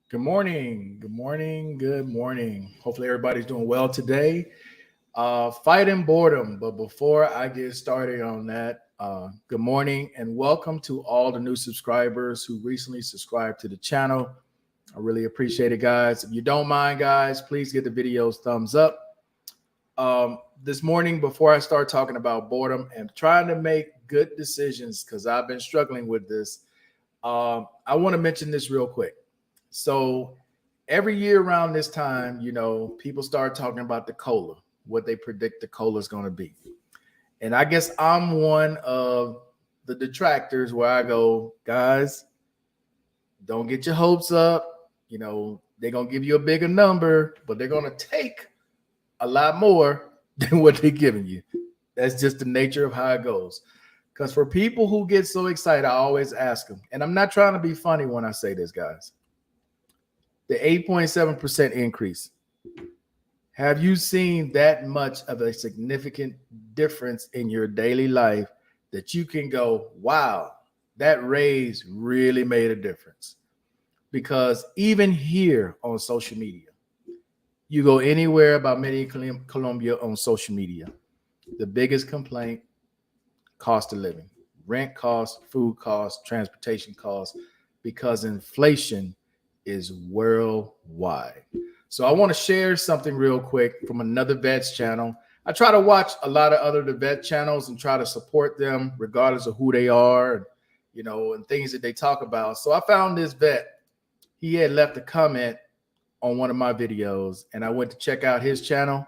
Good morning. Good morning. Good morning. Hopefully, everybody's doing well today. Fighting boredom. But before I get started on that, good morning and welcome to all the new subscribers who recently subscribed to the channel. I really appreciate it, guys. If you don't mind, guys, please give the videos thumbs up. This morning, before I start talking about boredom and trying to make good decisions, because I've been struggling with this, I want to mention this real quick. So every year around this time, people start talking about the cola, what they predict the cola is going to be. And I guess I'm one of the detractors where I go, guys, don't get your hopes up. They're going to give you a bigger number, but they're going to take a lot more than what they're giving you. That's just the nature of how it goes. Because for people who get so excited, I always ask them, and I'm not trying to be funny when I say this, guys. The 8.7% increase. Have you seen that much of a significant difference in your daily life that you can go, wow, that raise really made a difference? Because even here on social media, you go anywhere about Medellin, Colombia on social media, the biggest complaint, cost of living, rent costs, food costs, transportation costs, because inflation is worldwide. So I want to share something real quick from another vet's channel. I try to watch a lot of other vet channels and try to support them regardless of who they are, and things that they talk about. So I found this vet. He had left a comment on one of my videos, and I went to check out his channel.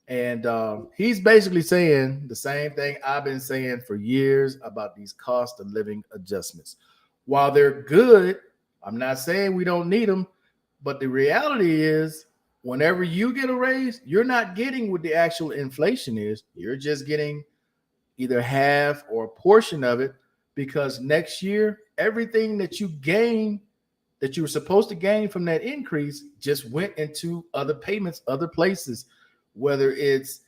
And he's basically saying the same thing I've been saying for years about these cost of living adjustments. While they're good, I'm not saying we don't need them, but the reality is, whenever you get a raise, you're not getting what the actual inflation is. You're just getting either half or a portion of it because next year, everything that you gain that you were supposed to gain from that increase just went into other payments, other places, whether it's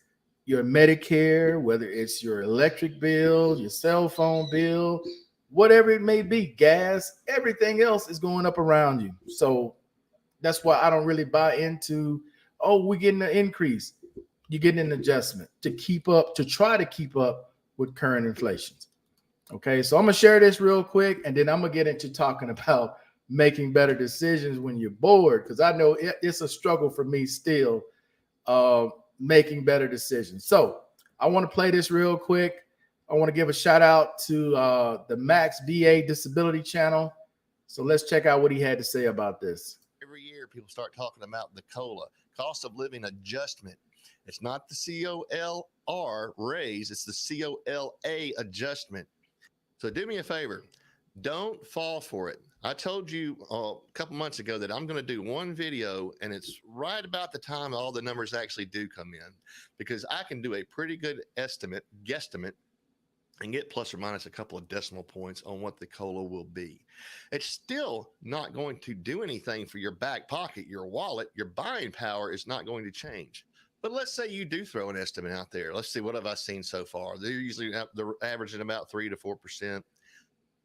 your Medicare, whether it's your electric bill, your cell phone bill, whatever it may be, gas, everything else is going up around you. So that's why I don't really buy into, oh, we're getting an increase. You're getting an adjustment to keep up, to try to keep up with current inflations. Okay, so I'm gonna share this real quick, and then I'm gonna get into talking about making better decisions when you're bored, because I know it's a struggle for me still, uh, making better decisions. So I want to play this real quick. I want to give a shout out to the Max VA Disability Channel. So let's check out what he had to say about this. Every year, people start talking about the COLA, cost of living adjustment. It's not the COLR raise, it's the COLA adjustment. So do me a favor, don't fall for it. I told you a couple months ago that I'm going to do one video, and it's right about the time all the numbers actually do come in, because I can do a pretty good guesstimate, and get plus or minus a couple of decimal points on what the COLA will be. It's still not going to do anything for your back pocket, your wallet, your buying power is not going to change. But let's say you do throw an estimate out there. Let's see, what have I seen so far? They're averaging about 3 to 4%.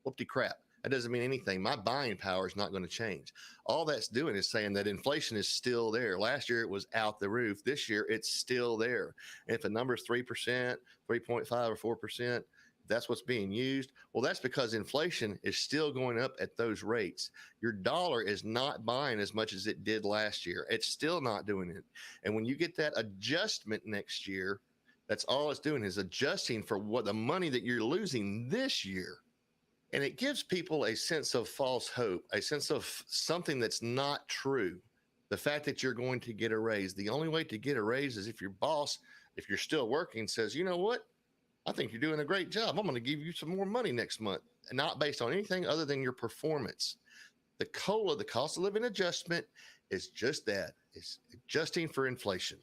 Whoopty crap. That doesn't mean anything. My buying power is not going to change. All that's doing is saying that inflation is still there. Last year it was out the roof. This year it's still there. And if the number is 3%, 3.5 or 4%, that's what's being used. Well, that's because inflation is still going up at those rates. Your dollar is not buying as much as it did last year. It's still not doing it. And when you get that adjustment next year, that's all it's doing is adjusting for what the money that you're losing this year. And it gives people a sense of false hope, a sense of something that's not true. The fact that you're going to get a raise. The only way to get a raise is if your boss, if you're still working, says, you know what? I think you're doing a great job. I'm going to give you some more money next month, and not based on anything other than your performance. The COLA, the cost of living adjustment, is just that. It's adjusting for inflation.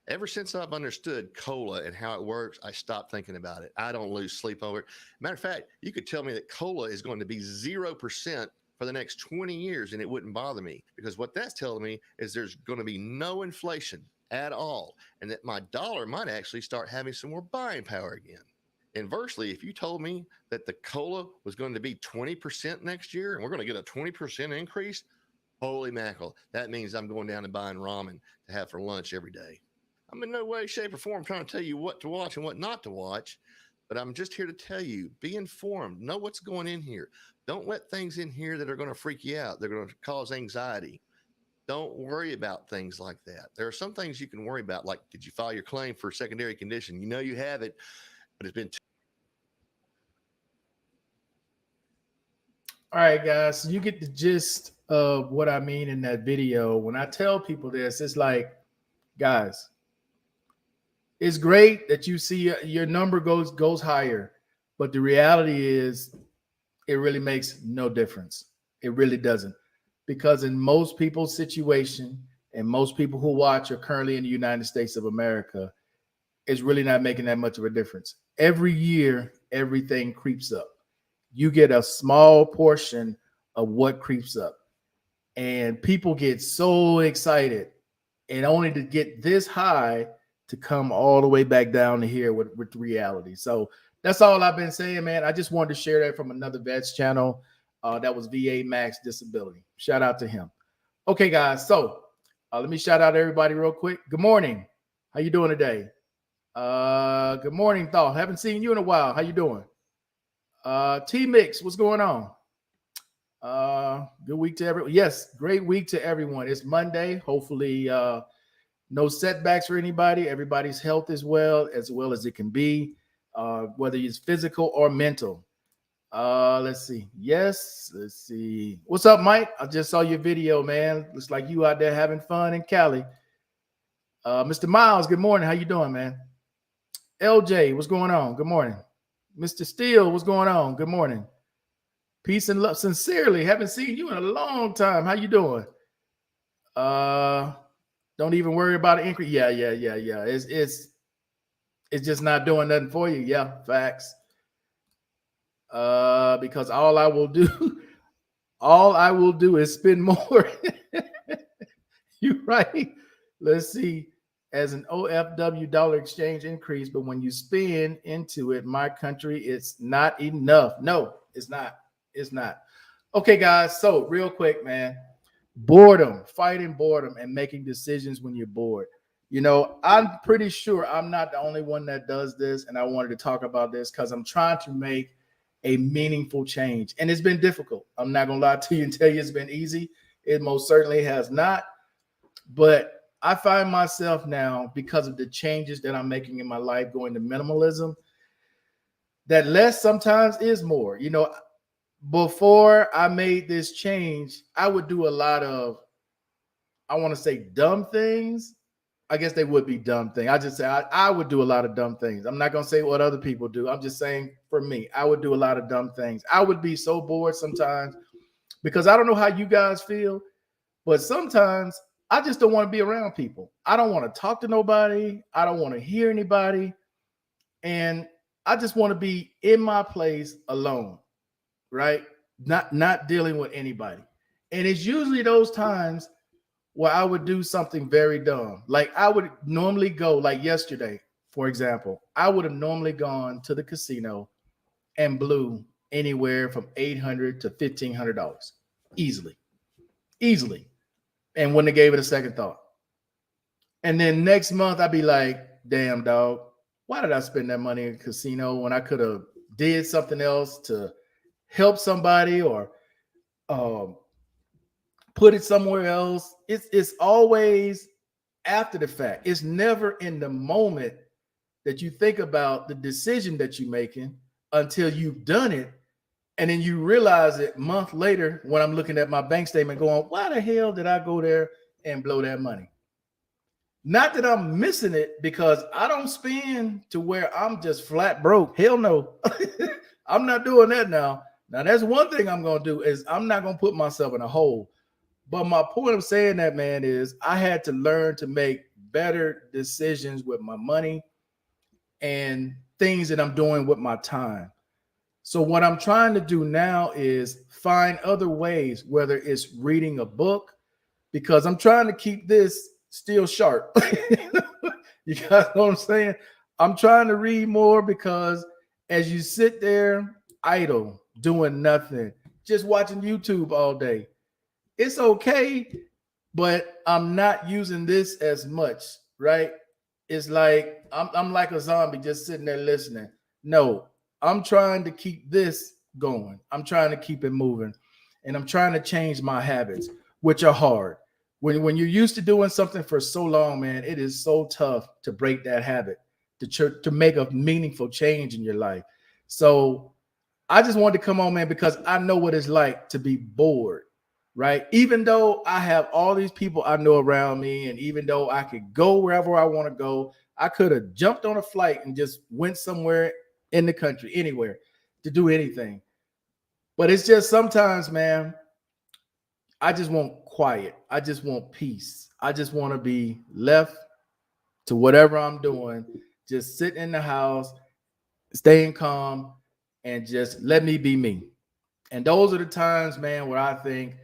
Ever since I've understood COLA and how it works, I stopped thinking about it. I don't lose sleep over it. Matter of fact, you could tell me that COLA is going to be 0% for the next 20 years, and it wouldn't bother me, because what that's telling me is there's going to be no inflation at all, and that my dollar might actually start having some more buying power again. Inversely, if you told me that the COLA was going to be 20% next year and we're going to get a 20% increase, Holy mackerel. That means I'm going down and buying ramen to have for lunch every day. I'm in no way, shape, or form trying to tell you what to watch and what not to watch, but I'm just here to tell you be informed, know what's going in here. Don't let things in here that are going to freak you out, they're going to cause anxiety. Don't worry about things like that. There are some things you can worry about, like did you file your claim for a secondary condition? You know you have it, but it's been All right, guys. So you get the gist of what I mean in that video. When I tell people this, it's like, guys, it's great that you see your number goes higher, but the reality is it really makes no difference. It really doesn't. Because in most people's situation, and most people who watch are currently in the United States of America, it's really not making that much of a difference. Every year, everything creeps up. You get a small portion of what creeps up. And people get so excited, and only to get this high to come all the way back down to here with reality. So that's all I've been saying, man. I just wanted to share that from another vet's channel. That was VA Max Disability. Shout out to him. Okay, guys. So let me shout out everybody real quick. Good morning. How you doing today? Good morning, Thought. Haven't seen you in a while. How you doing? T Mix, what's going on? Good week to everyone. Yes, great week to everyone. It's Monday. Hopefully, no setbacks for anybody. Everybody's health is well as it can be, whether it's physical or mental. Let's see. Yes, let's see. What's up, Mike? I just saw your video, man. Looks like you out there having fun in Cali. Mr. Miles, good morning. How you doing, man? LJ, what's going on? Good morning. Mr. Steele, what's going on? Good morning. Peace and love. Sincerely, haven't seen you in a long time. How you doing? Don't even worry about it. Increase. Yeah. It's just not doing nothing for you. Yeah, facts. Because all I will do is spend more. You right. Let's see. As an OFW dollar exchange increase, but when you spend into it, my country, it's not enough. No, it's not. It's not. Okay, guys. So real quick, man. Boredom, fighting boredom, and making decisions when you're bored. You know, I'm pretty sure I'm not the only one that does this, and I wanted to talk about this because I'm trying to make a meaningful change, and it's been difficult. I'm not gonna lie to you and tell you it's been easy. It most certainly has not, but I find myself now, because of the changes that I'm making in my life, going to minimalism, that less sometimes is more. You know, before I made this change, I would do a lot of, I want to say dumb things. I guess they would be dumb things. I just say I would do a lot of dumb things. I'm not going to say what other people do. I'm just saying for me, I would do a lot of dumb things. I would be so bored sometimes because I don't know how you guys feel, but sometimes I just don't want to be around people. I don't want to talk to nobody. I don't want to hear anybody. And I just want to be in my place alone, right? Not dealing with anybody. And it's usually those times where I would do something very dumb. Like I would normally go, like yesterday, for example, I would have normally gone to the casino and blew anywhere from $800 to $1,500 easily, easily, and wouldn't have gave it a second thought. And then next month I'd be like, damn dog, why did I spend that money in a casino when I could have did something else to help somebody or um, put it somewhere else. It's always after the fact. It's never in the moment that you think about the decision that you're making until you've done it. And then you realize it a month later when I'm looking at my bank statement going, why the hell did I go there and blow that money? Not that I'm missing it because I don't spend to where I'm just flat broke. Hell no. I'm not doing that now. Now, that's one thing I'm going to do is I'm not going to put myself in a hole. But my point of saying that, man, is I had to learn to make better decisions with my money and things that I'm doing with my time. So what I'm trying to do now is find other ways, whether it's reading a book, because I'm trying to keep this still sharp. You guys know what I'm saying? I'm trying to read more because as you sit there idle, doing nothing, just watching YouTube all day, it's okay, but I'm not using this as much, right? It's like I'm like a zombie just sitting there listening. No, I'm trying to keep this going. I'm trying to keep it moving. And I'm trying to change my habits, which are hard. When you're used to doing something for so long, man, it is so tough to break that habit, to make a meaningful change in your life. So I just wanted to come on, man, because I know what it's like to be bored, right? Even though I have all these people I know around me, and even though I could go wherever I want to go, I could have jumped on a flight and just went somewhere in the country, anywhere to do anything. But it's just sometimes, man, I just want quiet. I just want peace. I just want to be left to whatever I'm doing, just sitting in the house, staying calm, and just let me be me. And those are the times, man, where I think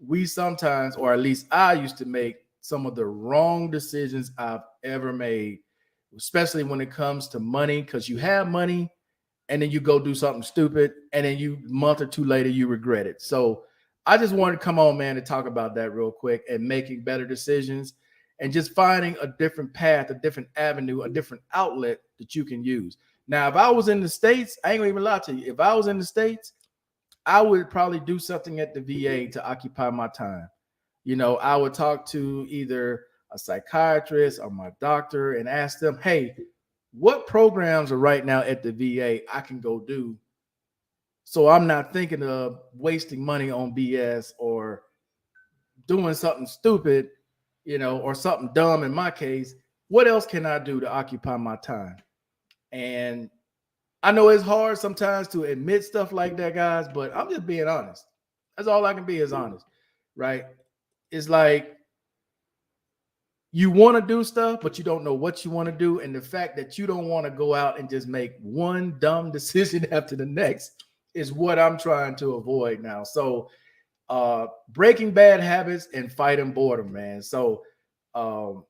we sometimes, or at least I used to make some of the wrong decisions I've ever made, especially when it comes to money, because you have money and then you go do something stupid and then you a month or two later you regret it. So I just wanted to come on, man, to talk about that real quick and making better decisions and just finding a different path, a different avenue, a different outlet that you can use. Now, if I was in the States, I ain't gonna even lie to you. If I was in the States, I would probably do something at the VA to occupy my time. I would talk to either a psychiatrist or my doctor and ask them, hey, what programs are right now at the VA I can go do, so I'm not thinking of wasting money on BS or doing something stupid, or something dumb in my case. What else can I do to occupy my time? And I know it's hard sometimes to admit stuff like that, guys, but I'm just being honest. That's all I can be, is honest, right? It's like you want to do stuff, but you don't know what you want to do. And the fact that you don't want to go out and just make one dumb decision after the next is what I'm trying to avoid now. So, breaking bad habits and fighting boredom, man. So, um,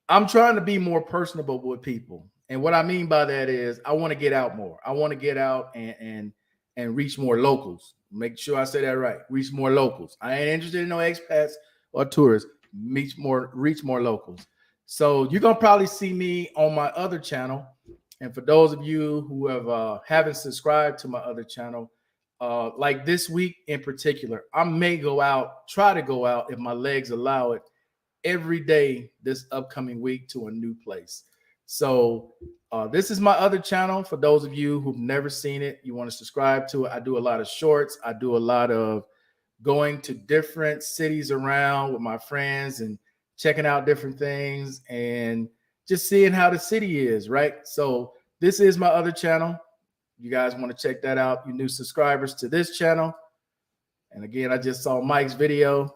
I'm trying to be more personable with people. And what I mean by that is I want to get out more. I want to get out and reach more locals. Make sure I say that right. Reach more locals. I ain't interested in no expats or tourists. Reach more locals. So you're gonna probably see me on my other channel. And for those of you who haven't subscribed to my other channel, like this week in particular, I may try to go out if my legs allow it, every day this upcoming week to a new place. So this is my other channel. For those of you who've never seen it, you want to subscribe to it. I do a lot of shorts. I do a lot of going to different cities around with my friends and checking out different things and just seeing how the city is, right? So this is my other channel. You guys want to check that out, you new subscribers to this channel. And again, I just saw Mike's video.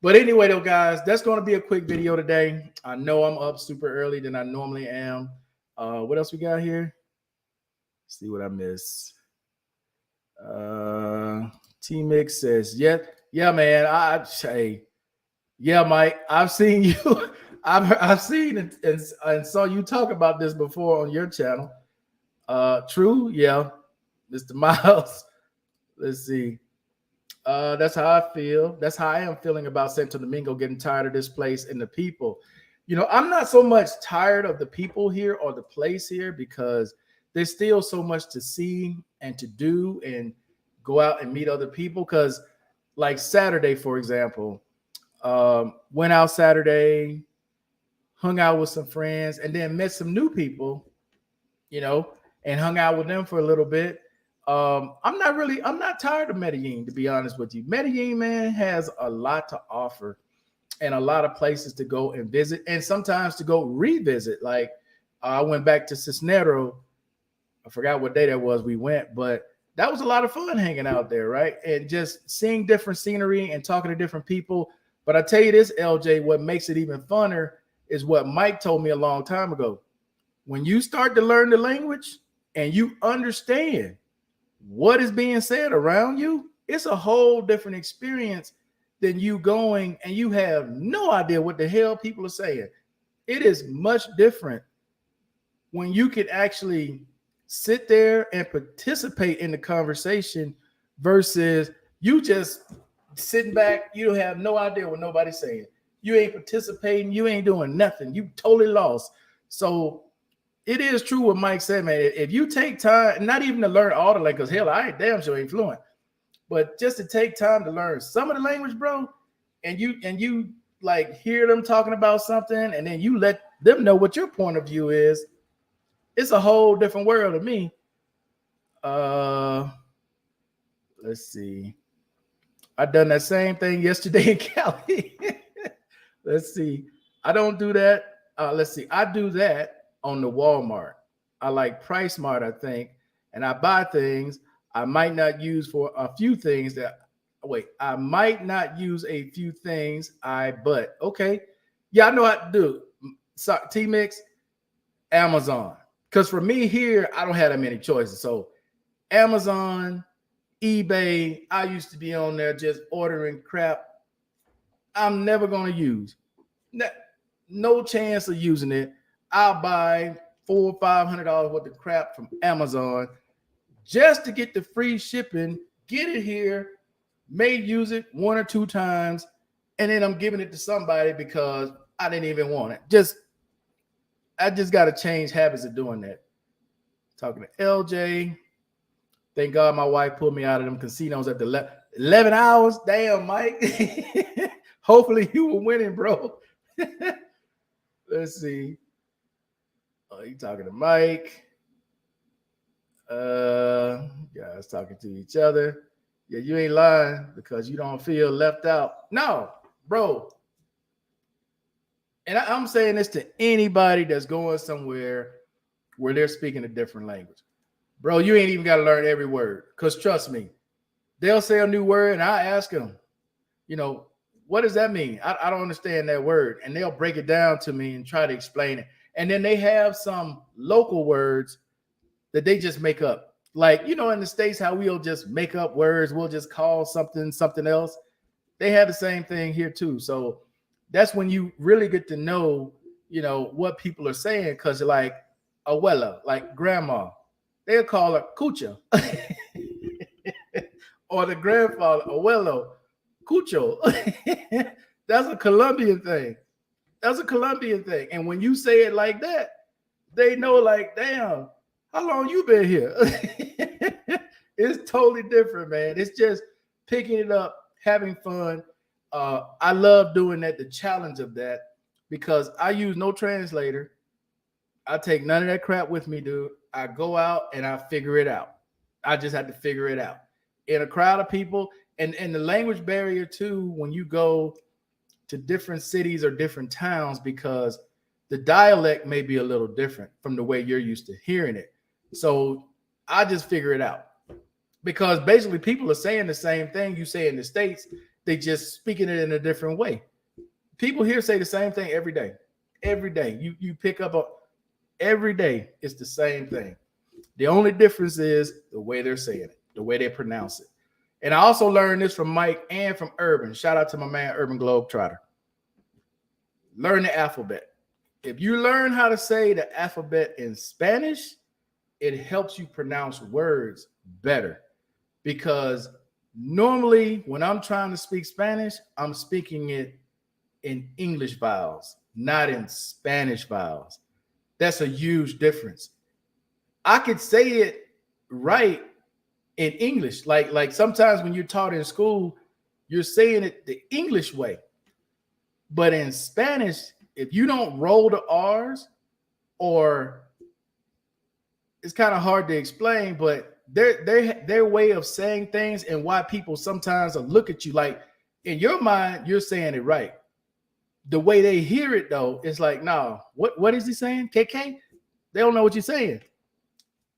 But anyway, though, guys, that's going to be a quick video today. I know I'm up super early than I normally am. What else we got here? Let's see what I missed. T-Mix says, yeah, man. Yeah, Mike, I've seen you. I've seen and saw you talk about this before on your channel. True, yeah, Mr. Miles. Let's see. That's how I feel. That's how I am feeling about Santo Domingo, getting tired of this place and the people. I'm not so much tired of the people here or the place here, because there's still so much to see and to do and go out and meet other people. Because like Saturday, for example, went out Saturday, hung out with some friends, and then met some new people, and hung out with them for a little bit. I'm not tired of Medellin, to be honest with you. Medellin, man, has a lot to offer and a lot of places to go and visit, and sometimes to go revisit. Like I went back to Cisnero. I forgot what day that was we went, but that was a lot of fun hanging out there, right? And just seeing different scenery and talking to different people. But I tell you this, LJ, what makes it even funner is what Mike told me a long time ago. When you start to learn the language and you understand what is being said around you, it's a whole different experience than you going and you have no idea what the hell people are saying. It is much different when you can actually sit there and participate in the conversation versus you just sitting back, you don't have no idea what nobody's saying. You ain't participating, you ain't doing nothing. You totally lost. So it is true what Mike said, man. If you take time, not even to learn all the language, hell, I ain't damn sure ain't fluent, but just to take time to learn some of the language, bro, and you like hear them talking about something, and then you let them know what your point of view is. It's a whole different world to me. Uh, let's see. I done that same thing yesterday in Cali. Let's see. I don't do that. Let's see. I do that on the Walmart. I like Price Mart, I think, and I buy things I might not use for a few things that. Wait, I might not use a few things but okay. Yeah, I know how to do. So, T Mix, Amazon. Because for me here, I don't have that many choices. So Amazon, eBay, I used to be on there just ordering crap I'm never going to use. No chance of using it. I'll buy $400 or $500 worth of crap from Amazon just to get the free shipping, get it here, may use it one or two times, and then I'm giving it to somebody because I didn't even want it. I just got to change habits of doing that. Talking to LJ. Thank God my wife pulled me out of them casinos at the 11 hours. Damn, Mike. Hopefully you were winning, bro. Let's see. Oh, you talking to Mike. Guys talking to each other. Yeah, you ain't lying because you don't feel left out. No, bro. And I'm saying this to anybody that's going somewhere where they're speaking a different language. Bro, you ain't even got to learn every word. Because trust me, they'll say a new word and I ask them, what does that mean? I don't understand that word. And they'll break it down to me and try to explain it. And then they have some local words that they just make up. Like, in the States, how we'll just make up words. We'll just call something else. They have the same thing here too. So that's when you really get to know, what people are saying. Because like abuela, like grandma, they'll call her cucha. Or the grandfather, abuelo, cucho. That's a Colombian thing. And when you say it like that, they know like, damn, how long you been here? It's totally different, man. It's just picking it up, having fun. I love doing that, the challenge of that, because I use no translator. I take none of that crap with me, dude. I go out and I figure it out. I just have to figure it out. In a crowd of people, and the language barrier too, when you go to different cities or different towns, because the dialect may be a little different from the way you're used to hearing it. So I just figure it out. Because basically people are saying the same thing you say in the States, they just speaking it in a different way. People here say the same thing every day. Every day. You pick up every day it's the same thing. The only difference is the way they're saying it, the way they pronounce it. And I also learned this from Mike and from Urban. Shout out to my man, Urban Globetrotter. Learn the alphabet. If you learn how to say the alphabet in Spanish, it helps you pronounce words better. Because normally when I'm trying to speak Spanish, I'm speaking it in English vowels, not in Spanish vowels. That's a huge difference. I could say it right in English. Like sometimes when you're taught in school, you're saying it the English way. But in Spanish, if you don't roll the R's, or it's kind of hard to explain, but their way of saying things and why people sometimes will look at you like in your mind, you're saying it right. The way they hear it though, it's like, no, what is he saying? KK? They don't know what you're saying.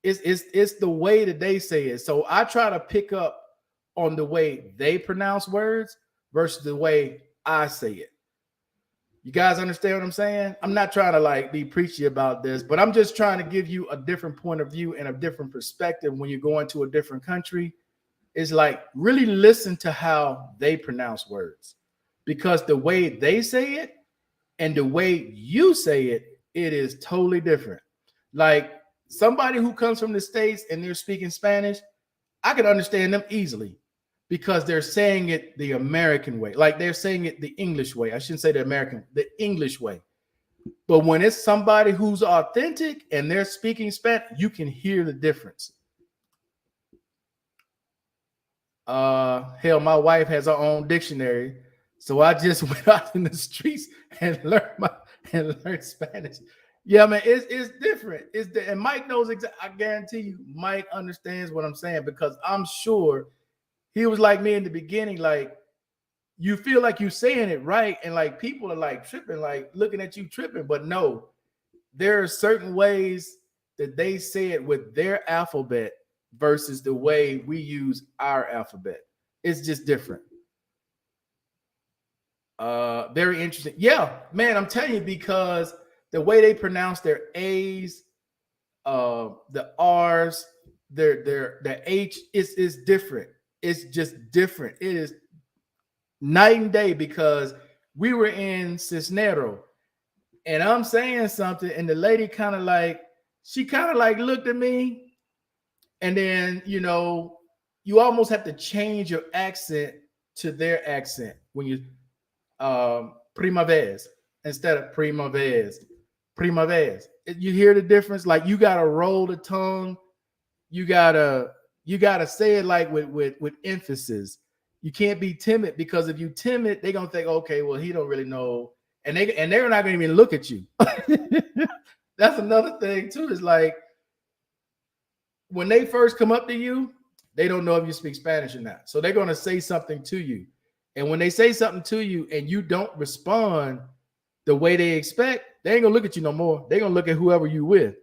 It's the way that they say it. So I try to pick up on the way they pronounce words versus the way I say it. You guys understand what I'm saying? I'm not trying to like be preachy about this, but I'm just trying to give you a different point of view and a different perspective when you're going to a different country. It's like really listen to how they pronounce words, because the way they say it and the way you say it, it is totally different. Like somebody who comes from the States and they're speaking Spanish, I can understand them easily. because they're saying it the American way. Like they're saying it the English way. I shouldn't say the American, the English way. But when it's somebody who's authentic and they're speaking Spanish, you can hear the difference. Hell, my wife has her own dictionary, so I just went out in the streets and learned Spanish. Yeah, man, it's different. And Mike knows exactly. I guarantee you, Mike understands what I'm saying because I'm sure he was like me in the beginning. Like you feel like you're saying it right, and like people are like tripping, like looking at you tripping. But no, there are certain ways that they say it with their alphabet versus the way we use our alphabet. It's just different. Very interesting. Yeah, man, I'm telling you, because the way they pronounce their A's, the R's, their H is different. It's just different. It is night and day because we were in Cisnero and I'm saying something, and the lady kind of like, she kind of like looked at me, and then you almost have to change your accent to their accent when you prima vez instead of prima vez. Prima vez. You hear the difference? Like you gotta roll the tongue. You gotta say it like with emphasis. You can't be timid because if you timid, they're gonna think, okay, well, he don't really know, and they're not gonna even look at you. That's another thing too. Is like when they first come up to you, they don't know if you speak Spanish or not. So they're gonna say something to you. And when they say something to you and you don't respond the way they expect, they ain't gonna look at you no more. They're gonna look at whoever you with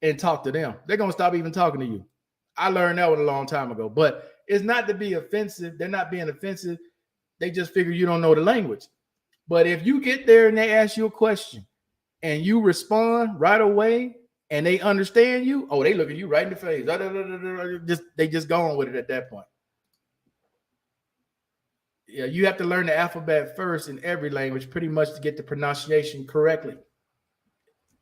and talk to them. They're gonna stop even talking to you. I learned that one a long time ago, but it's not to be offensive. They're not being offensive. They just figure you don't know the language. But if you get there and they ask you a question and you respond right away and they understand you, oh, they look at you right in the face. They just go on with it at that point. Yeah, you have to learn the alphabet first in every language, pretty much to get the pronunciation correctly.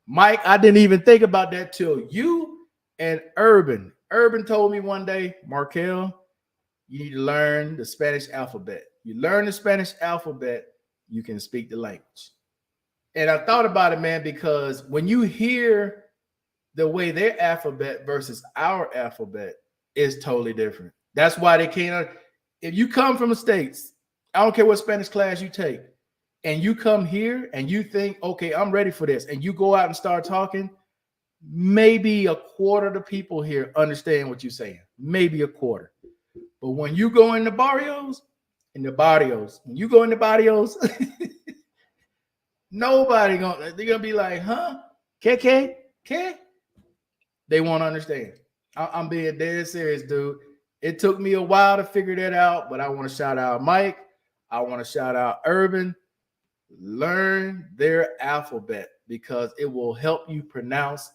Mike, I didn't even think about that till you and Urban. Urban told me one day, Markel, you need to learn the Spanish alphabet. You learn the Spanish alphabet, you can speak the language. And I thought about it, man, because when you hear the way their alphabet versus our alphabet is totally different. That's why they can't. If you come from the States, I don't care what Spanish class you take, and you come here and you think, okay, I'm ready for this, and you go out and start talking, maybe a quarter of the people here understand what you're saying. Maybe a quarter. But when you go in the barrios, when you go in the barrios, they're gonna be like, huh? K? They won't understand. I'm being dead serious, dude. It took me a while to figure that out, but I want to shout out Mike. I want to shout out Urban. Learn their alphabet because it will help you pronounce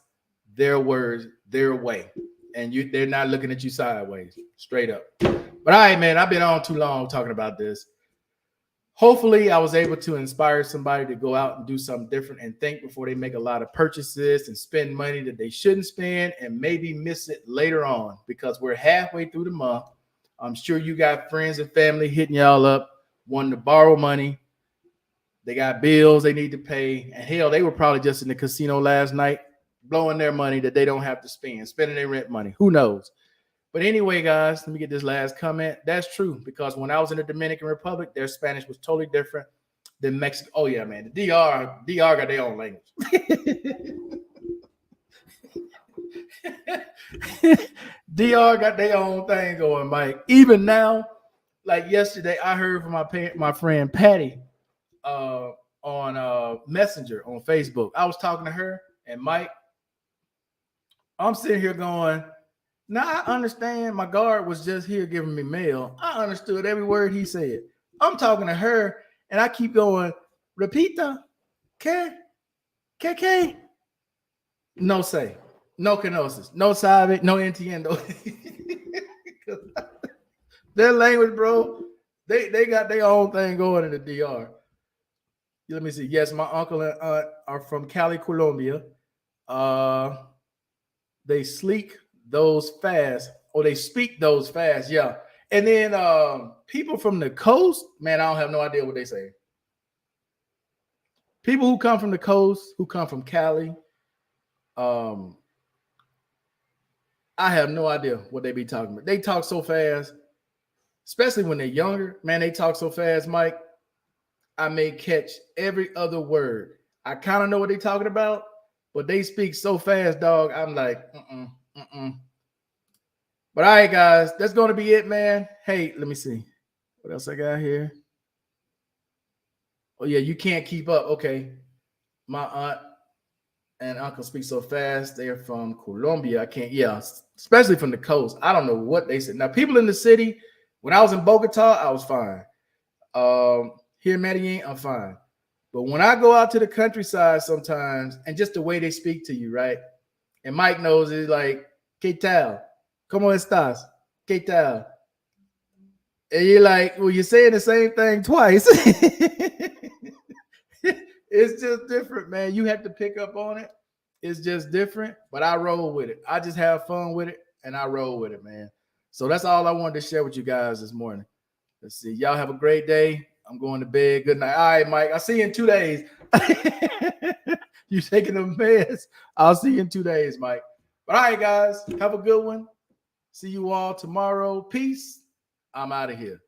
their words their way. And they're not looking at you sideways, straight up. But all right, man, I've been on too long talking about this. Hopefully, I was able to inspire somebody to go out and do something different and think before they make a lot of purchases and spend money that they shouldn't spend and maybe miss it later on because we're halfway through the month. I'm sure you got friends and family hitting y'all up, wanting to borrow money. They got bills they need to pay. And hell, they were probably just in the casino last night, blowing their money that they don't have to spend, spending their rent money. Who knows? But anyway, guys, let me get this last comment. That's true because when I was in the Dominican Republic, their Spanish was totally different than Mexico. Oh yeah, man, the DR got their own language. DR got their own thing going, Mike. Even now, like yesterday, I heard from my friend Patty on Messenger on Facebook. I was talking to her and Mike. I'm sitting here going, now I understand my guard was just here giving me mail. I understood every word he said. I'm talking to her and I keep going, repita, que, no say, no conoces, no sabe, no entiendo. Their language, bro, they got their own thing going in the DR. Let me see. Yes, my uncle and aunt are from Cali, Colombia. They sleek those fast, or they speak those fast. Yeah. And then people from the coast, man, I don't have no idea what they say. People who come from the coast, who come from Cali, um, I have no idea what they be talking about. They talk so fast, especially when they're younger. Man, they talk so fast, Mike. I may catch every other word. I kind of know what they're talking about, but they speak so fast, dog. I'm like, mm-mm. But all right, guys, that's going to be it, man. Hey, let me see. What else I got here? Oh, yeah, you can't keep up. Okay. My aunt and uncle speak so fast. They're from Colombia. I can't, yeah, especially from the coast. I don't know what they said. Now, people in the city, when I was in Bogota, I was fine. Here in Medellin, I'm fine. But when I go out to the countryside sometimes, and just the way they speak to you, right? And Mike knows it's like, ¿Qué tal? ¿Cómo estás? ¿Qué tal? And you're like, well, you're saying the same thing twice. It's just different, man. You have to pick up on it. It's just different, but I roll with it. I just have fun with it, and I roll with it, man. So that's all I wanted to share with you guys this morning. Let's see. Y'all have a great day. I'm going to bed. Good night. All right, Mike. I'll see you in 2 days. You taking a mess. I'll see you in 2 days, Mike. But all right, guys. Have a good one. See you all tomorrow. Peace. I'm out of here.